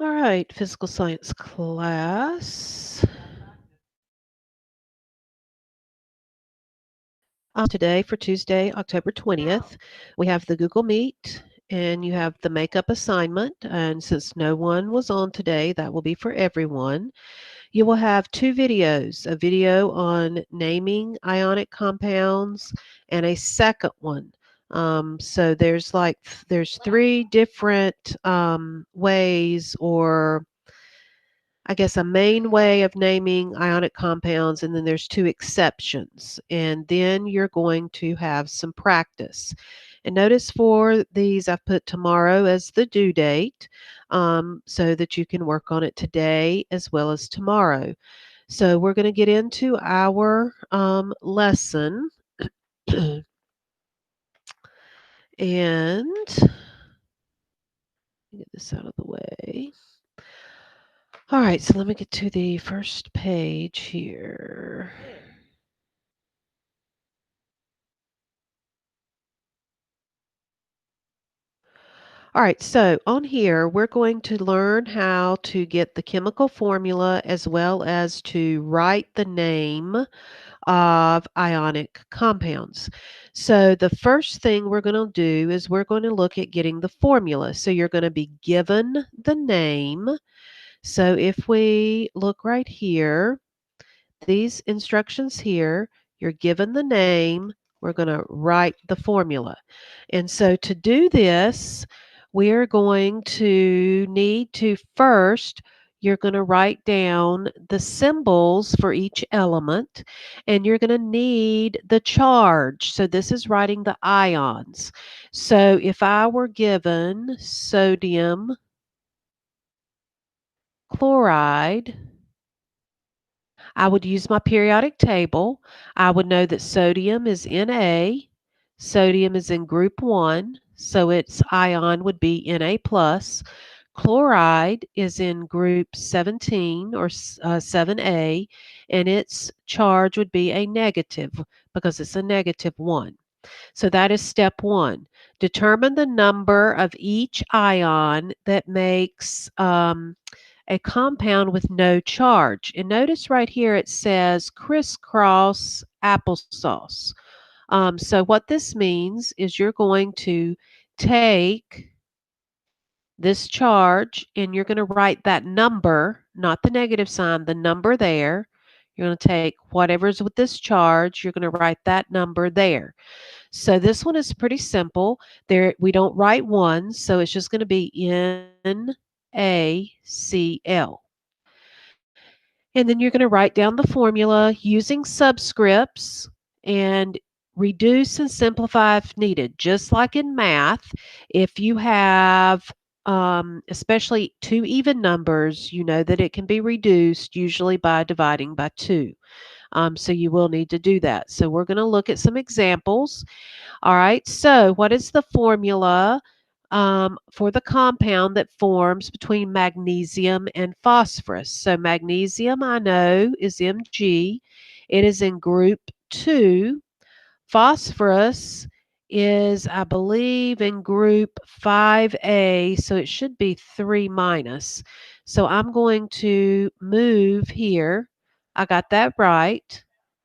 All right, physical science class. Today for Tuesday, October 20th, we have the Google Meet and you have the makeup assignment. And since no one was on today, that will be for everyone. You will have two videos, a video on naming ionic compounds and a second one. So there's three different ways, or I guess a main way of naming ionic compounds, and then there's two exceptions. And then you're going to have some practice. And notice for these, I've put tomorrow as the due date, so that you can work on it today as well as tomorrow. So we're going to get into our lesson. And get this out of the way. All right, so let me get to the first page here. All right, so on here, we're going to learn how to get the chemical formula as well as to write the name of ionic compounds. So the first thing we're going to do is we're going to look at getting the formula. So you're going to be given the name. So if we look right here, these instructions here, you're given the name, we're going to write the formula. And so to do this, we're going to need to first, you're going to write down the symbols for each element, and you're going to need the charge. So this is writing the ions. So if I were given sodium chloride, I would use my periodic table. I would know that sodium is Na. Sodium is in group 1, so its ion would be Na+. Chloride is in group 17 or 7A, and its charge would be a negative because it's a -1. So that is step 1. Determine the number of each ion that makes a compound with no charge. And notice right here it says crisscross applesauce. So what this means is you're going to take this charge and you're going to write that number, not the negative sign, the number there. You're going to take whatever's with this charge, you're going to write that number there. So this one is pretty simple. There we don't write ones, so it's just going to be NaCl. And then you're going to write down the formula using subscripts and reduce and simplify if needed. Just like in math, if you have especially two even numbers, you know that it can be reduced usually by dividing by 2. So you will need to do that. So we're going to look at some examples. All right, so what is the formula for the compound that forms between magnesium and phosphorus? So magnesium, I know, is Mg. It is in group 2. Phosphorus is, I believe, in group 5A, so it should be 3 minus. So I'm going to move here. I got that right,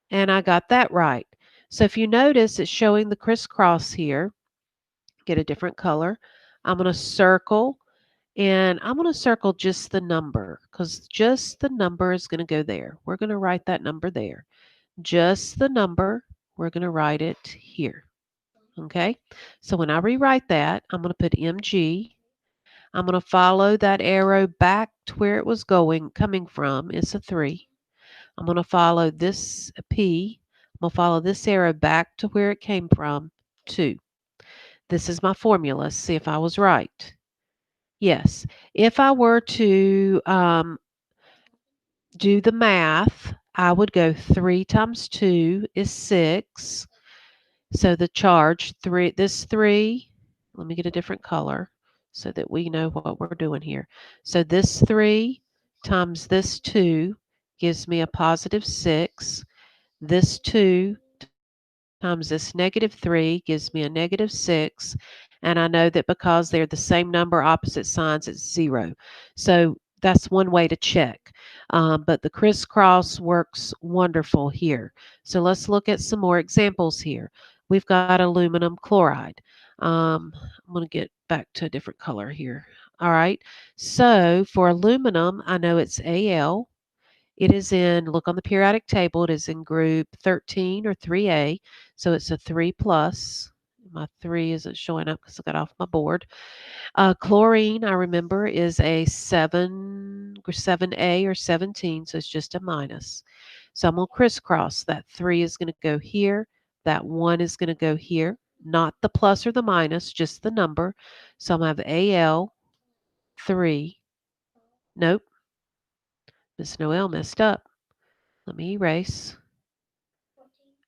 and I got that right. So if you notice, it's showing the crisscross here. Get a different color. I'm going to circle, and I'm going to circle just the number because just the number is going to go there. We're going to write that number there. Just the number, we're going to write it here. Okay, so when I rewrite that, I'm going to put Mg. I'm going to follow that arrow back to where it was coming from. It's a 3. I'm going to follow this P. I'm going to follow this arrow back to where it came from, 2. This is my formula. Let's see if I was right. Yes. If I were to do the math, I would go 3 times 2 is 6. So the charge, this 3, let me get a different color so that we know what we're doing here. So this 3 times this 2 gives me a positive 6. This 2 times this negative 3 gives me a negative 6. And I know that because they're the same number, opposite signs, it's 0. So that's one way to check. But the crisscross works wonderful here. So let's look at some more examples here. We've got aluminum chloride. I'm going to get back to a different color here. All right. So for aluminum, I know it's Al. It is in, look on the periodic table, it is in group 13 or 3A. So it's a 3 plus. My 3 isn't showing up because I got off my board. Chlorine, I remember, is a 7A or 17, so it's just a minus. So I'm going to crisscross. That 3 is going to go here. That 1 is going to go here. Not the plus or the minus, just the number. So I'm going to have Al 3. Nope, Miss Noel messed up. Let me erase.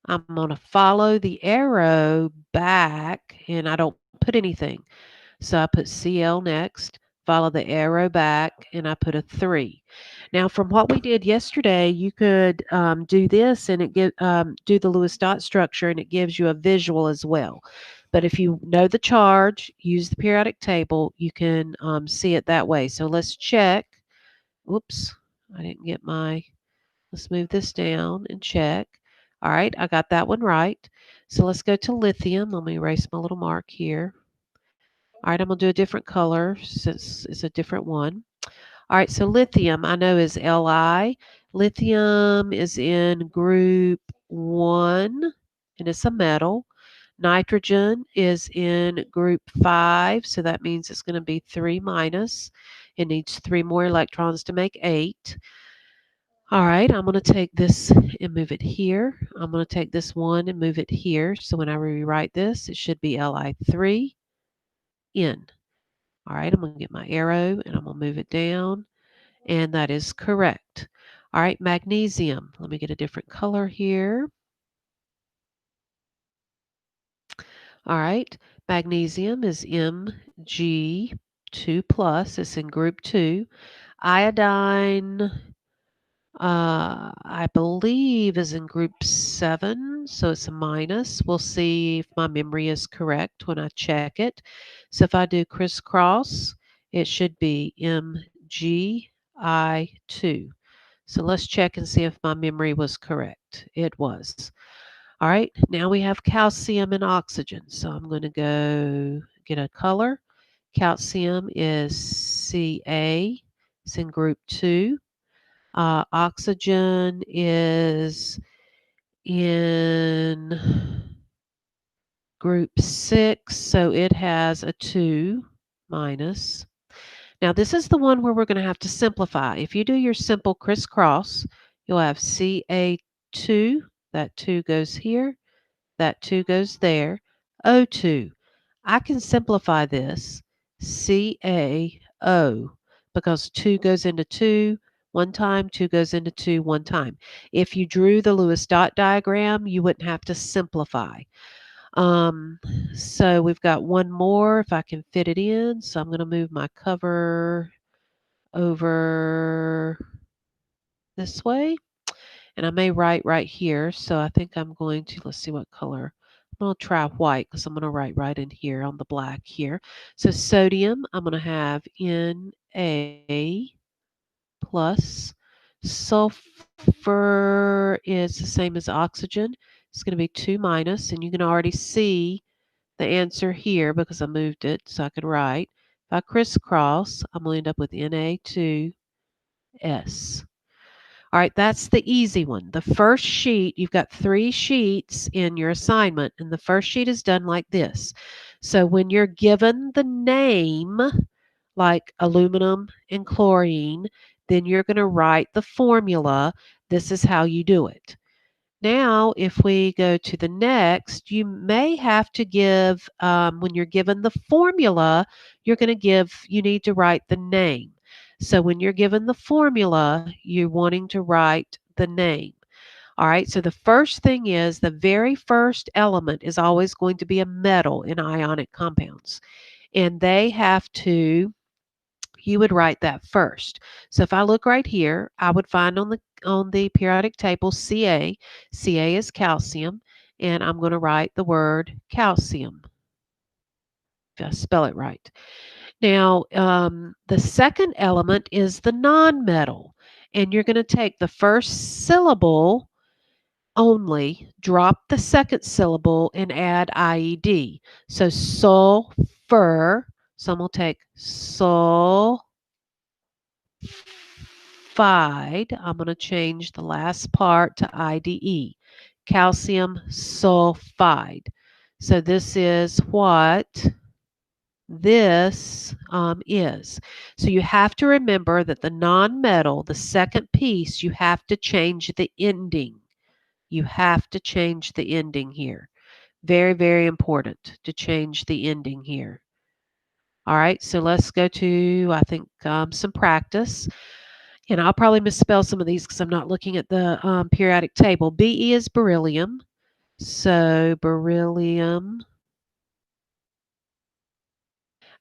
I'm going to follow the arrow back, and I don't put anything. So I put CL next, follow the arrow back, and I put a 3. Now, from what we did yesterday, you could do this and do the Lewis dot structure, and it gives you a visual as well. But if you know the charge, use the periodic table, you can see it that way. So let's check. Whoops, I didn't get my. Let's move this down and check. All right, I got that one right. So let's go to lithium. Let me erase my little mark here. All right, I'm going to do a different color since it's a different one. All right, so lithium I know is Li. Lithium is in group 1, and it's a metal. Nitrogen is in group 5, so that means it's going to be 3 minus. It needs 3 more electrons to make 8. All right, I'm going to take this and move it here. I'm going to take this 1 and move it here. So when I rewrite this, it should be Li3N. All right, I'm going to get my arrow and I'm going to move it down. And that is correct. All right, magnesium. Let me get a different color here. All right, magnesium is Mg2 plus. It's in group 2. Iodine, I believe, is in group 7, so it's a minus. We'll see if my memory is correct when I check it. So if I do crisscross, it should be Mgi2. So let's check and see if my memory was correct. It was. All right, now we have calcium and oxygen. So I'm going to go get a color. Calcium is Ca. It's in group 2. Oxygen is in group 6, so it has a 2 minus. Now, this is the one where we're going to have to simplify. If you do your simple crisscross, you'll have Ca2, that 2 goes here, that 2 goes there, O2. I can simplify this CaO because 2 goes into 2 one time, 2 goes into 2 one time. If you drew the Lewis dot diagram, you wouldn't have to simplify. Um, so we've got one more if I can fit it in. So I'm going to move my cover over this way. And I may write right here. So I think I'm going to, let's see what color. I'm going to try white because I'm going to write right in here on the black here. So sodium, I'm going to have Na plus. Sulfur is the same as oxygen. It's going to be 2 minus, and you can already see the answer here because I moved it so I could write. If I crisscross, I'm going to end up with Na2S. All right, that's the easy one. The first sheet, you've got 3 sheets in your assignment, and the first sheet is done like this. So when you're given the name, like aluminum and chlorine, then you're going to write the formula. This is how you do it. Now, if we go to the next, you may have to give, when you're given the formula, you need to write the name. So when you're given the formula, you're wanting to write the name. All right, so the first thing is the very first element is always going to be a metal in ionic compounds. And they have to you would write that first. So if I look right here, I would find on the periodic table Ca. Ca is calcium, and I'm going to write the word calcium. if I spell it right. Now, the second element is the nonmetal, and you're going to take the first syllable only, drop the second syllable, and add IED. So sulfur. Some will take sulfide. I'm going to change the last part to IDE. Calcium sulfide. So this is what this is. So you have to remember that the nonmetal, the second piece, you have to change the ending. You have to change the ending here. Very, very important to change the ending here. All right, so let's go to, I think, some practice. And I'll probably misspell some of these because I'm not looking at the periodic table. Be is beryllium. So beryllium.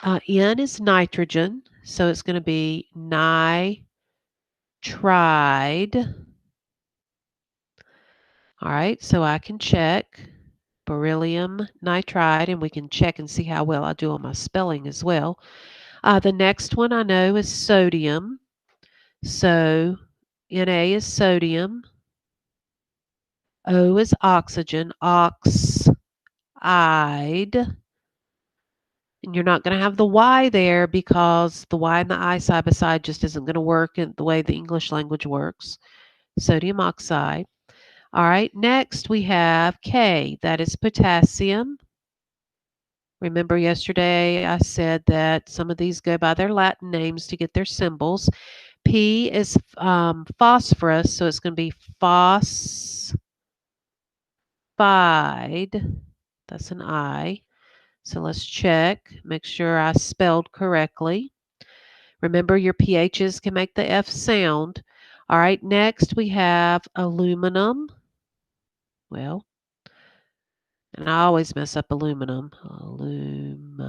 N is nitrogen. So it's going to be nitride. All right, so I can check beryllium nitride, and we can check and see how well I do on my spelling as well. The next one I know is sodium. So Na is sodium. O is oxygen, oxide. And you're not going to have the Y there because the Y and the I side by side just isn't going to work in the way the English language works. Sodium oxide. All right, next we have K, that is potassium. Remember yesterday I said that some of these go by their Latin names to get their symbols. P is phosphorus, so it's going to be phosphide. That's an I. So let's check, make sure I spelled correctly. Remember, your PHs can make the F sound. All right, next we have aluminum. Well, and I always mess up aluminum. Aluminum.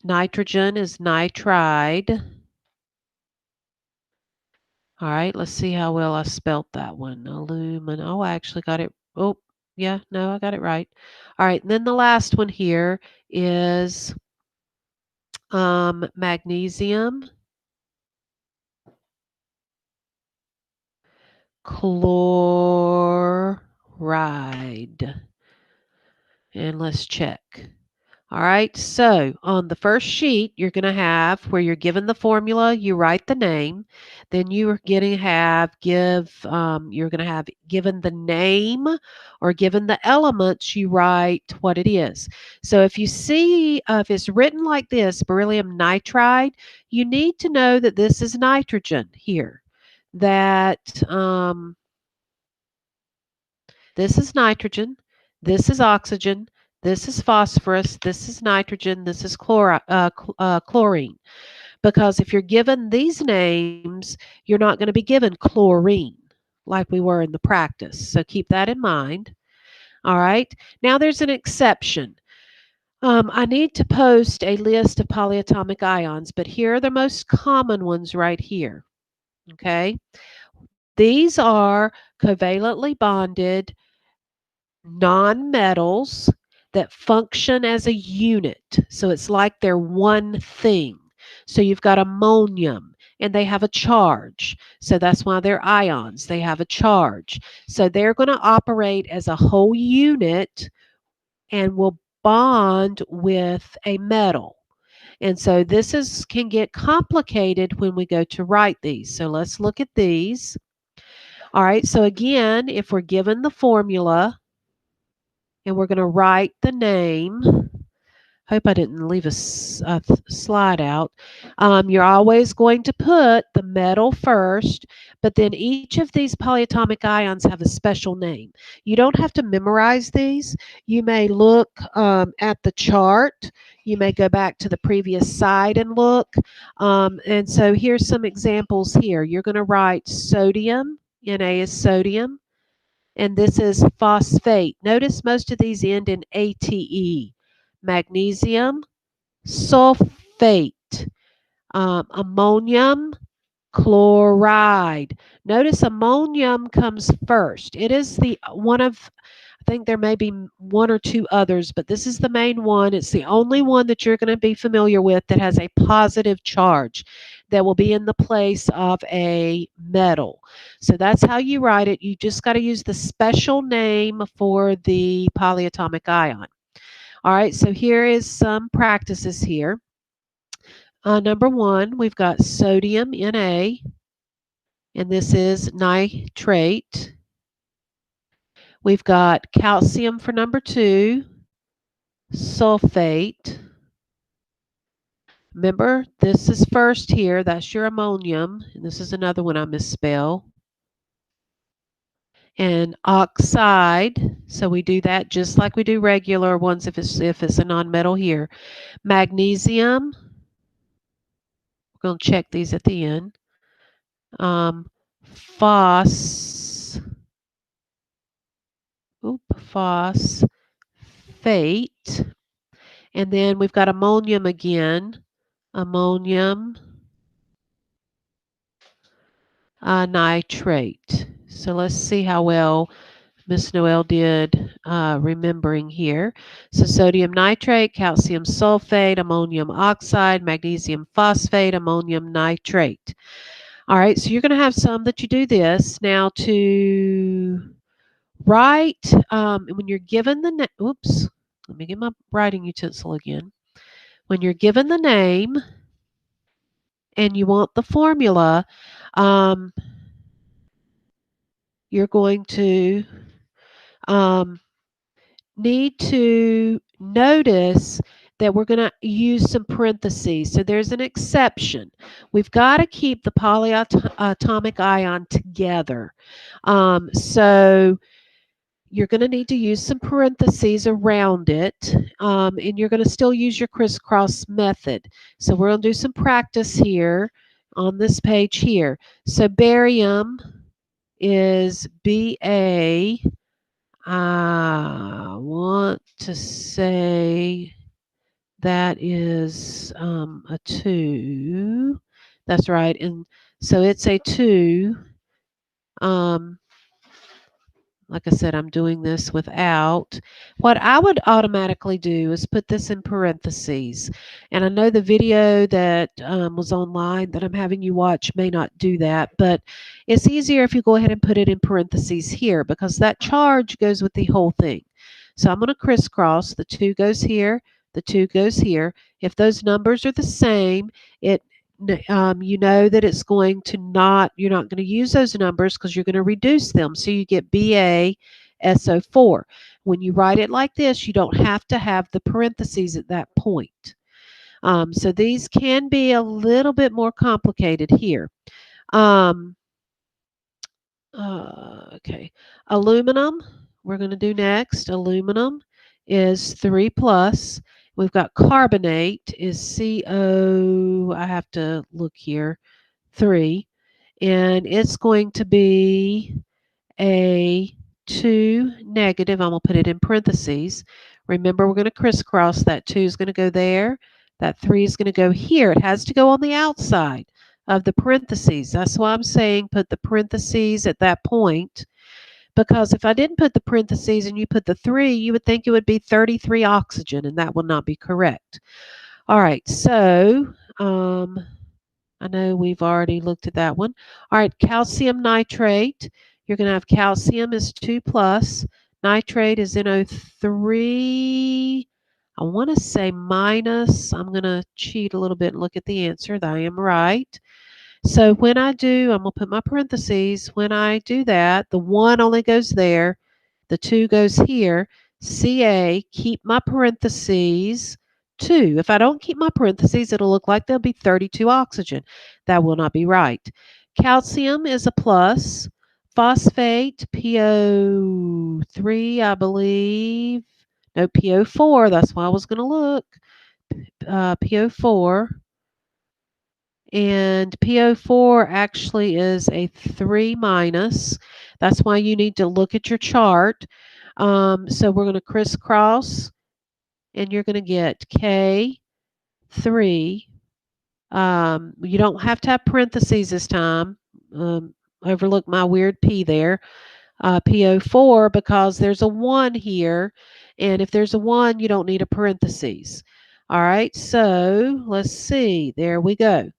Nitrogen is nitride. All right, let's see how well I spelt that one. Aluminum. Oh, I actually got it. Oh, yeah, no, I got it right. All right, and then the last one here is magnesium chloride. And let's check. All right, so on the first sheet, you're going to have where you're given the formula, you write the name. Then you're going to have you're going to have given the name or given the elements, you write what it is. So if you see, if it's written like this, beryllium nitride, you need to know that this is nitrogen here. That this is nitrogen, this is oxygen, this is phosphorus, this is nitrogen, this is chlorine. Because if you're given these names, you're not going to be given chlorine like we were in the practice. So keep that in mind. All right. Now there's an exception. I need to post a list of polyatomic ions, but here are the most common ones right here. Okay. These are covalently bonded nonmetals that function as a unit. So it's like they're one thing. So you've got ammonium and they have a charge. So that's why they're ions. They have a charge. So they're going to operate as a whole unit and will bond with a metal. And so this can get complicated when we go to write these. So let's look at these. All right, so again, if we're given the formula, and we're going to write the name. Hope I didn't leave a slide out. You're always going to put the metal first, but then each of these polyatomic ions have a special name. You don't have to memorize these. You may look at the chart. You may go back to the previous slide and look. And so here's some examples here. You're going to write sodium. Na is sodium. And this is phosphate. Notice most of these end in ATE. Magnesium sulfate, ammonium chloride. Notice ammonium comes first. It is the one of, I think there may be one or two others, but this is the main one. It's the only one that you're going to be familiar with that has a positive charge that will be in the place of a metal. So that's how you write it. You just got to use the special name for the polyatomic ion. All right, so here is some practices here. Number one, we've got sodium Na, and this is nitrate. We've got calcium for number two, sulfate. Remember, this is first here. That's your ammonium. And this is another one I misspell. And oxide. So we do that just like we do regular ones if it's a nonmetal here. Magnesium. We're going to check these at the end. Phosphate. And then we've got ammonium again. Ammonium nitrate. So let's see how well Miss Noel did remembering here. So sodium nitrate, calcium sulfate, ammonium oxide, magnesium phosphate, ammonium nitrate. All right, so you're going to have some that you do this. Now to write, when you're given the oops, let me get my writing utensil again. When you're given the name and you want the formula, you're going to need to notice that we're going to use some parentheses. So there's an exception. We've got to keep the polyatomic ion together. So you're going to need to use some parentheses around it, and you're going to still use your crisscross method. So we're going to do some practice here on this page here. So barium is Ba. I want to say that is a 2. That's right. And so it's a 2. Um, Like I said, I'm doing this without. What I would automatically do is put this in parentheses. And I know the video that was online that I'm having you watch may not do that, but it's easier if you go ahead and put it in parentheses here because that charge goes with the whole thing. So I'm going to crisscross. The 2 goes here. The 2 goes here. If those numbers are the same, you know that it's going to not, you're not going to use those numbers because you're going to reduce them. So you get BaSO4. When you write it like this, you don't have to have the parentheses at that point. So these can be a little bit more complicated here. Okay, aluminum, we're going to do next. Aluminum is 3 plus. We've got carbonate is CO, I have to look here, 3. And it's going to be a 2 negative. I'm going to put it in parentheses. Remember, we're going to crisscross. That 2 is going to go there. That 3 is going to go here. It has to go on the outside of the parentheses. That's why I'm saying put the parentheses at that point. Because if I didn't put the parentheses and you put the 3, you would think it would be 33 oxygen, and that will not be correct. All right, so I know we've already looked at that one. All right, calcium nitrate. You're going to have calcium is 2 plus. Nitrate is NO3. I want to say minus. I'm going to cheat a little bit and look at the answer. I am right. So when I do, I'm going to put my parentheses. When I do that, the 1 only goes there. The 2 goes here. Ca, keep my parentheses. 2. If I don't keep my parentheses, it'll look like there'll be 32 oxygen. That will not be right. Calcium is a plus. Phosphate, PO3, I believe. No, PO4. That's why I was going to look. PO4. And PO4 actually is a 3 minus. That's why you need to look at your chart. So we're going to crisscross, and you're going to get K3. You don't have to have parentheses this time. Overlook my weird P there. PO4 because there's a 1 here. And if there's a 1, you don't need a parentheses. All right, so let's see. There we go.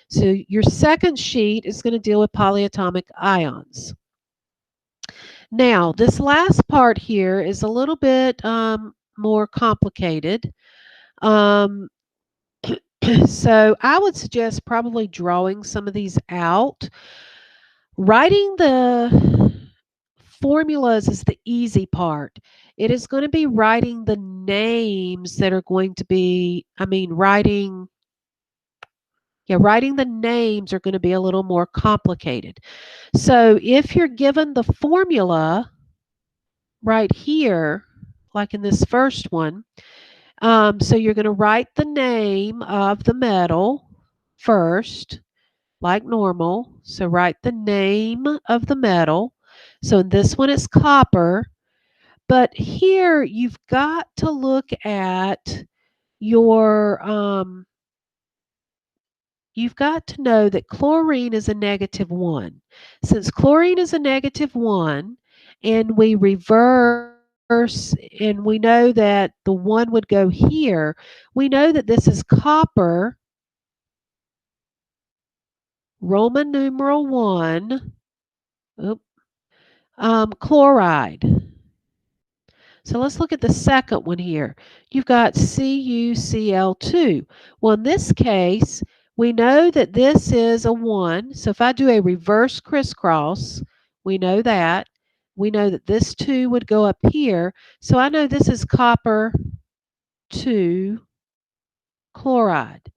So your second sheet is going to deal with polyatomic ions. Now, this last part here is a little bit more complicated. Um, so I would suggest probably drawing some of these out. Writing the formulas is the easy part. It is going to be writing the names that are going to be, writing the names are going to be a little more complicated. So if you're given the formula right here, like in this first one, so you're going to write the name of the metal first, like normal. So write the name of the metal. So in this one, it's copper. But here you've got to look at your, you've got to know that chlorine is a -1. Since chlorine is a -1 and we reverse and we know that the 1 would go here, we know that this is copper, Roman numeral 1, oop, chloride. So let's look at the second one here. You've got CuCl2. Well, in this case, we know that this is a 1. So if I do a reverse crisscross, we know that. We know that this 2 would go up here. So I know this is copper 2 chloride.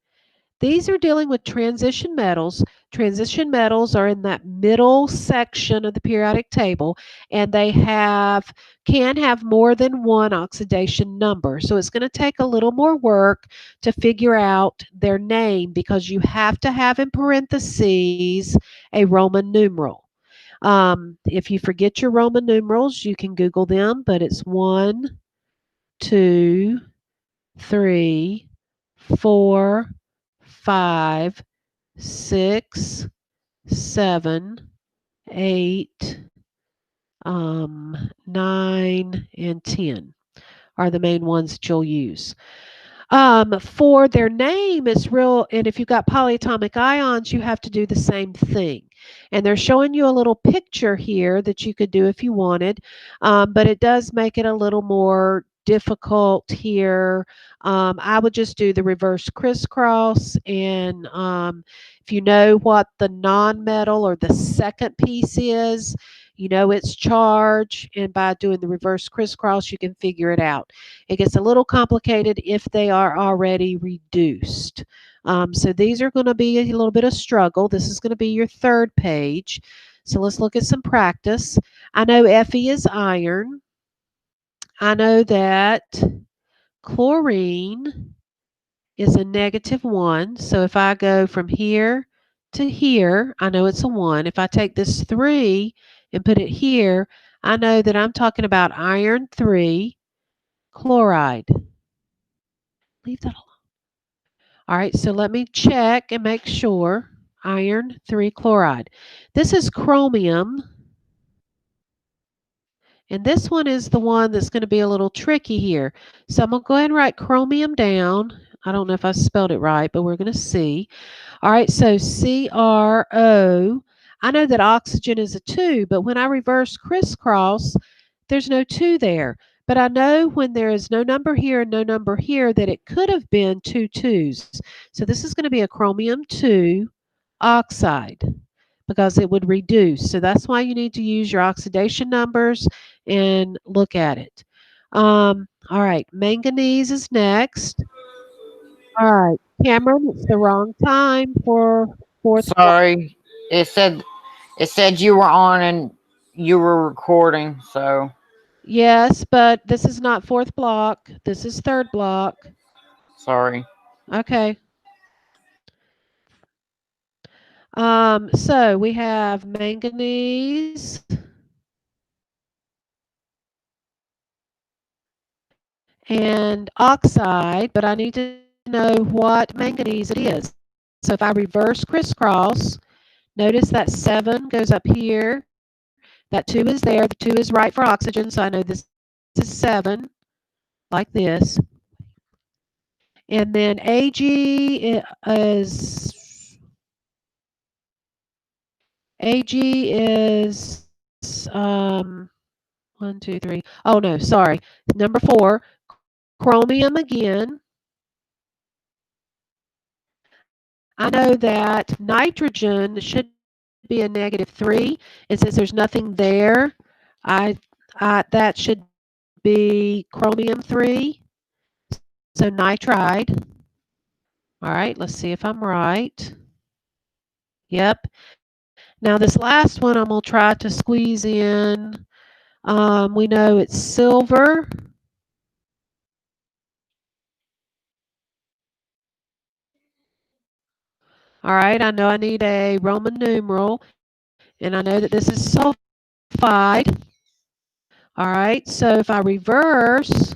These are dealing with transition metals. Transition metals are in that middle section of the periodic table, and they can have more than one oxidation number. So it's going to take a little more work to figure out their name because you have to have in parentheses a Roman numeral. If you forget your Roman numerals, you can Google them, but it's 1, 2, 3, 4, 5, 6, 7, 8, 9, and 10 are the main ones that you'll use. For their name, it's real, and if you've got polyatomic ions, you have to do the same thing. And they're showing you a little picture here that you could do if you wanted, but it does make it a little more difficult here. I would just do the reverse crisscross, and if you know what the nonmetal or the second piece is, you know its charge, and by doing the reverse crisscross, you can figure it out. It gets a little complicated if they are already reduced. So these are going to be a little bit of struggle. This is going to be your third page. So let's look at some practice. I know Fe is iron. I know that chlorine is a -1. So if I go from here to here, I know it's a 1. If I take this 3 and put it here, I know that I'm talking about iron 3 chloride. Leave that alone. All right, so let me check and make sure. Iron 3 chloride. This is chromium, and this one is the one that's going to be a little tricky here. So I'm going to go ahead and write chromium down. I don't know if I spelled it right, but we're going to see. All right, so CrO. I know that oxygen is a 2, but when I reverse crisscross, there's no 2 there. But I know when there is no number here and no number here that it could have been 2 2s. So this is going to be a chromium 2 oxide because it would reduce. So that's why you need to use your oxidation numbers and look at it. All right, manganese is next. All right, Cameron, it's the wrong time for fourth block. Sorry, it said you were on and you were recording. So Yes, but this is not fourth block. This is third block. sorry. Okay. So we have manganese and oxide, but I need to know what manganese it is. So if I reverse crisscross, notice that 7 goes up here, That 2 is there. The 2 is right for oxygen, so I know this is 7, like this. And then AG is 1, 2, 3. Oh no, sorry. Number 4, chromium again. I know that nitrogen should be a -3, and since there's nothing there, I, that should be chromium 3, so nitride. All right, let's see if I'm right. Yep. Now this last one I'm going to try to squeeze in. We know it's silver. All right, I know I need a Roman numeral, and I know that this is sulfide. All right, so if I reverse,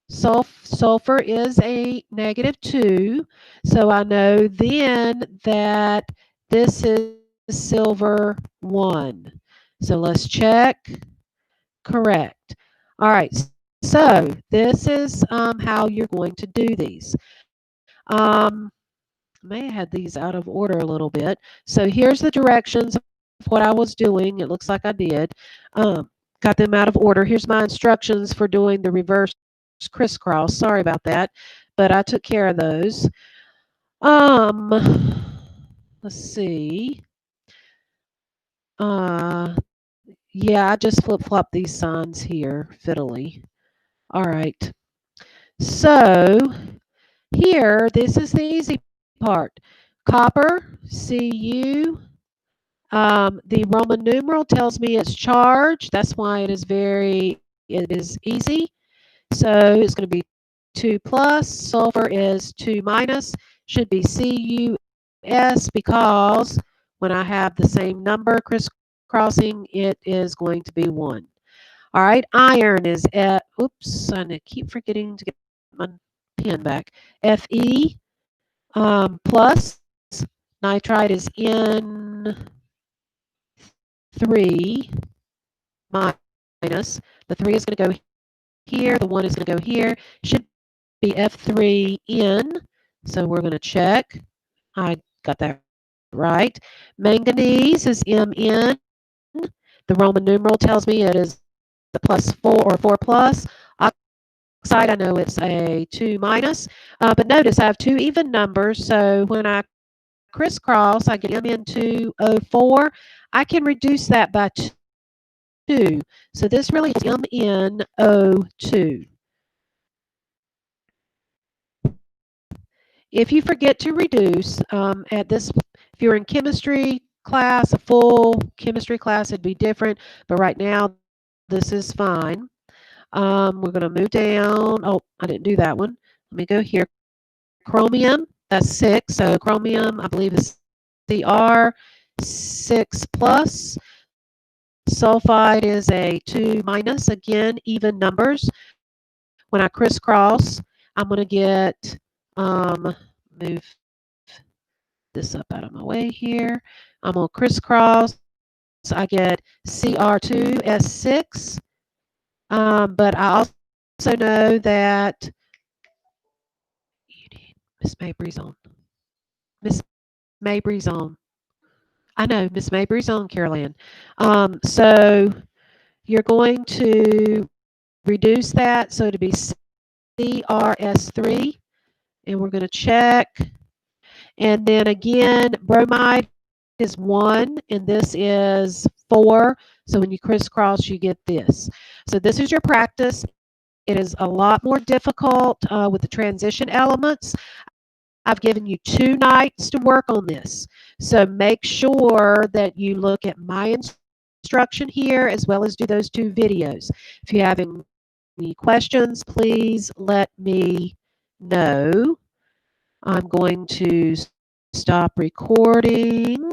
sulfur is a -2, so I know then that this is silver 1. So let's check. Correct. All right, so this is how you're going to do these. I may have had these out of order a little bit. So here's the directions of what I was doing. It looks like I did. Um, got them out of order. Here's my instructions for doing the reverse crisscross. Sorry about that, but I took care of those. Um, let's see. Uh, yeah, I just flip-flop these signs here, fiddly. All right. So here, this is the easy part. Copper, Cu. The Roman numeral tells me it's charged. That's why it is easy. So it's going to be 2 plus. Sulfur is 2 minus. Should be Cus because when I have the same number crisscrossing, it is going to be 1. All right. Iron is at, oops, I keep forgetting to get my pen back. Fe plus. Nitride is N3 minus. The 3 is going to go here. The 1 is going to go here. Should be F3N. So we're going to check. I got that right. Manganese is Mn. The Roman numeral tells me it is the plus 4 or 4 plus. Oxide, I know it's a 2 minus. But notice I have two even numbers. So when I crisscross, I get Mn2O4. I can reduce that by 2. So this really is MnO2. If you forget to reduce if you're in chemistry class, a full chemistry class, it'd be different. But right now, this is fine. We're going to move down. Oh, I didn't do that one. Let me go here. Chromium, that's 6. So chromium, I believe, is Cr6 plus. Sulfide is a 2 minus. Again, even numbers. When I crisscross, I'm going to get, move this up out of my way here. I'm going to crisscross. I get Cr2S6. But I also know that you need Miss Mabry's on. Miss Mabry's on. I know Miss Mabry's on, Carol Ann. So you're going to reduce that so to be CRS3, and we're going to check. And then again, bromide is 1, and this is 4. So when you crisscross, you get this. So this is your practice. It is a lot more difficult with the transition elements. I've given you 2 nights to work on this. So make sure that you look at my instruction here as well as do those 2 videos. If you have any questions, please let me know. I'm going to stop recording.